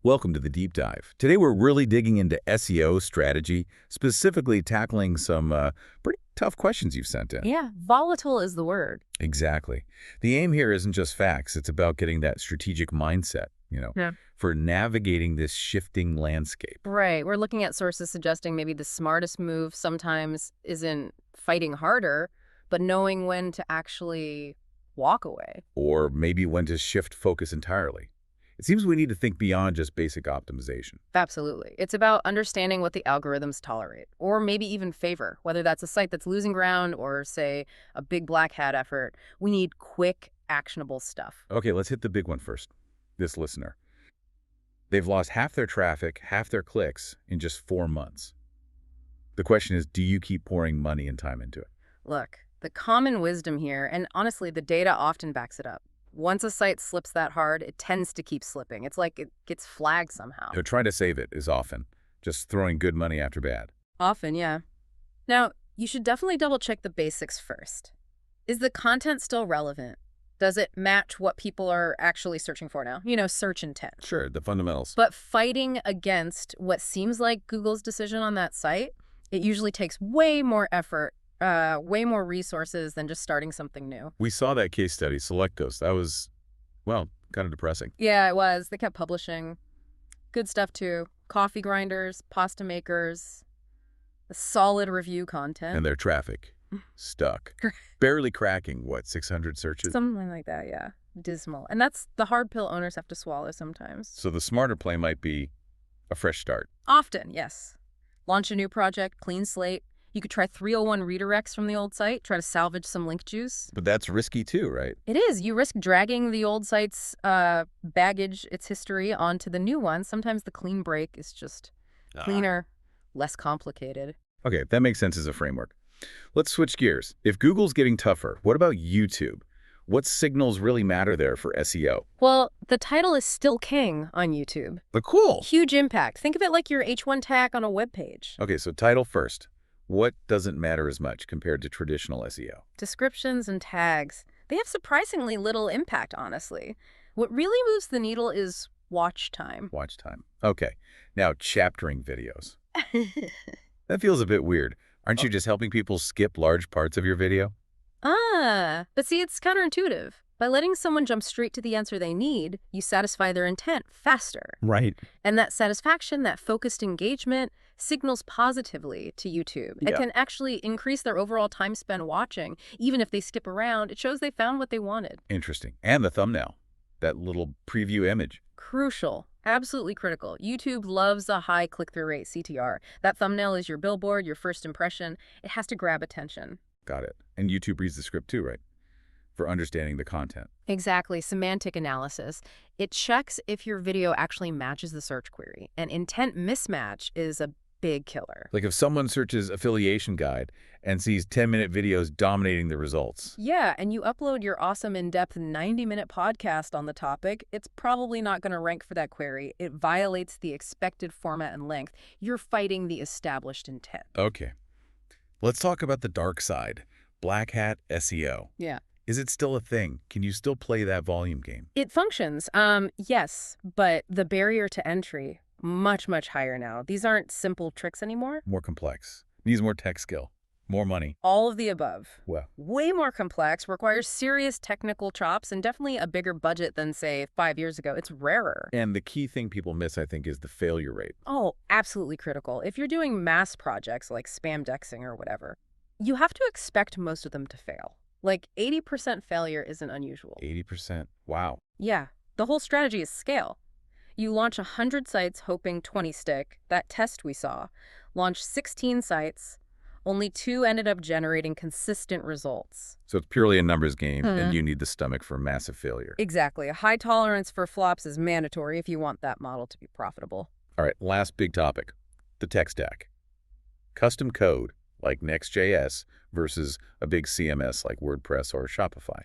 Welcome to the Deep Dive. Today we're really digging into SEO strategy, specifically tackling some pretty tough questions you've sent in. Yeah, volatile is the word. Exactly. The aim here isn't just facts, it's about getting that strategic mindset, Yeah. for navigating this shifting landscape. Right. We're looking at sources suggesting maybe the smartest move sometimes isn't fighting harder, but knowing when to actually walk away. Or maybe when to shift focus entirely. It seems we need to think beyond just basic optimization. Absolutely. It's about understanding what the algorithms tolerate, or maybe even favor, whether that's a site that's losing ground or, say, a big black hat effort. We need quick, actionable stuff. Okay, let's hit the big one first. This listener. They've lost half their traffic, half their clicks in just 4 months. The question is, do you keep pouring money and time into it? Look, the common wisdom here, and honestly, the data often backs it up. Once a site slips that hard, it tends to keep slipping. It's like it gets flagged somehow. Trying to save it is often just throwing good money after bad. Often, yeah. Now, you should definitely double-check the basics first. Is the content still relevant? Does it match what people are actually searching for now? Search intent. Sure, the fundamentals. But fighting against what seems like Google's decision on that site, it usually takes way more effort, way more resources than just starting something new. We saw that case study, Selectos. That was, well, kind of depressing. Yeah, it was. They kept publishing. Good stuff, too. Coffee grinders, pasta makers, solid review content. And their traffic stuck. Barely cracking, 600 searches? Something like that, yeah. Dismal. And that's the hard pill owners have to swallow sometimes. So the smarter play might be a fresh start. Often, yes. Launch a new project, clean slate. You could try 301 redirects from the old site, try to salvage some link juice. But that's risky too, right? It is. You risk dragging the old site's baggage, its history, onto the new one. Sometimes the clean break is just cleaner, less complicated. Okay, that makes sense as a framework. Let's switch gears. If Google's getting tougher, what about YouTube? What signals really matter there for SEO? Well, the title is still king on YouTube. But cool. Huge impact. Think of it like your H1 tag on a web page. Okay, so title first. What doesn't matter as much compared to traditional SEO? Descriptions and tags. They have surprisingly little impact, honestly. What really moves the needle is watch time. Watch time. Okay, now chaptering videos. That feels a bit weird. Aren't you just helping people skip large parts of your video? But see, it's counterintuitive. By letting someone jump straight to the answer they need, you satisfy their intent faster. Right. And that satisfaction, that focused engagement, signals positively to YouTube. Yeah. It can actually increase their overall time spent watching. Even if they skip around, it shows they found what they wanted. Interesting. And the thumbnail, that little preview image. Crucial. Absolutely critical. YouTube loves a high click-through rate, CTR. That thumbnail is your billboard, your first impression. It has to grab attention. Got it. And YouTube reads the script too, right? For understanding the content. Exactly. Semantic analysis. It checks if your video actually matches the search query. And intent mismatch is a big killer. Like if someone searches affiliation guide and sees 10-minute videos dominating the results. Yeah, and you upload your awesome in-depth 90-minute podcast on the topic, it's probably not going to rank for that query. It violates the expected format and length. You're fighting the established intent. Okay. Let's talk about the dark side. Black hat SEO. Yeah. Is it still a thing? Can you still play that volume game? It functions, yes, but the barrier to entry, much, much higher now. These aren't simple tricks anymore. More complex. Needs more tech skill. More money. All of the above. Well. Way more complex, requires serious technical chops, and definitely a bigger budget than, say, 5 years ago. It's rarer. And the key thing people miss, I think, is the failure rate. Oh, absolutely critical. If you're doing mass projects like spam dexing or whatever, you have to expect most of them to fail. Like 80% failure isn't unusual. 80%. Wow. Yeah. The whole strategy is scale. You launch 100 sites hoping 20 stick. That test we saw. Launch 16 sites. Only 2 ended up generating consistent results. So it's purely a numbers game, and you need the stomach for massive failure. Exactly. A high tolerance for flops is mandatory if you want that model to be profitable. All right, last big topic, the tech stack. Custom code, like Next.js, versus a big CMS like WordPress or Shopify.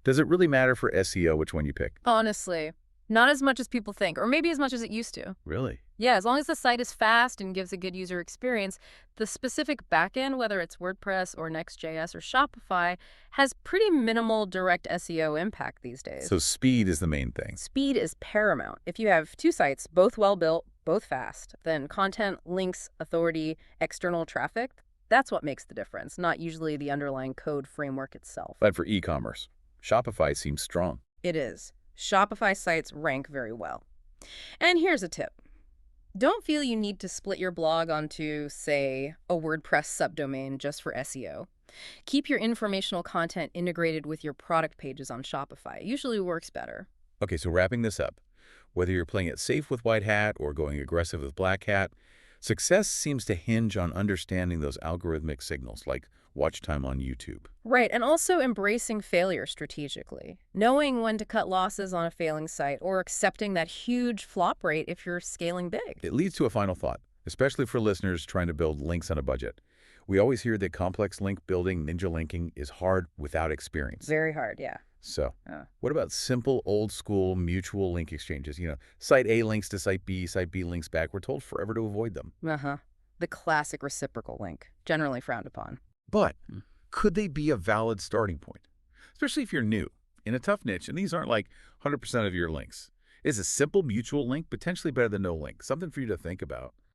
Does it really matter for SEO which one you pick? Honestly, Not as much as people think, or maybe as much as it used to. Really? Yeah, as long as the site is fast and gives a good user experience, the specific backend, whether it's WordPress or Next.js or Shopify, has pretty minimal direct SEO impact these So days. speed is the main thing. Speed is paramount. If you have two sites, both well-built, both fast, then content, links, authority, external traffic, that's what makes the difference, not usually the underlying code framework itself. But for e-commerce, Shopify seems strong. It is. Shopify sites rank very well. And here's a tip. Don't feel you need to split your blog onto, say, a WordPress subdomain just for SEO. Keep your informational content integrated with your product pages on Shopify. It usually works better. Okay, so wrapping this up, whether you're playing it safe with white hat or going aggressive with black hat, success seems to hinge on understanding those algorithmic signals like watch time on YouTube. Right, and also embracing failure strategically. Knowing when to cut losses on a failing site or accepting that huge flop rate if you're scaling big. It leads to a final thought, especially for listeners trying to build links on a budget. We always hear that complex link building, ninja linking, is hard without experience. Very hard, yeah. So, Uh. what about simple, old-school mutual link exchanges? Site A links to site B links back. We're told forever to avoid them. Uh-huh. The classic reciprocal link, generally frowned upon. But could they be a valid starting point? Especially if you're new, in a tough niche, and these aren't like 100% of your links. Is a simple mutual link potentially better than no link? Something for you to think about.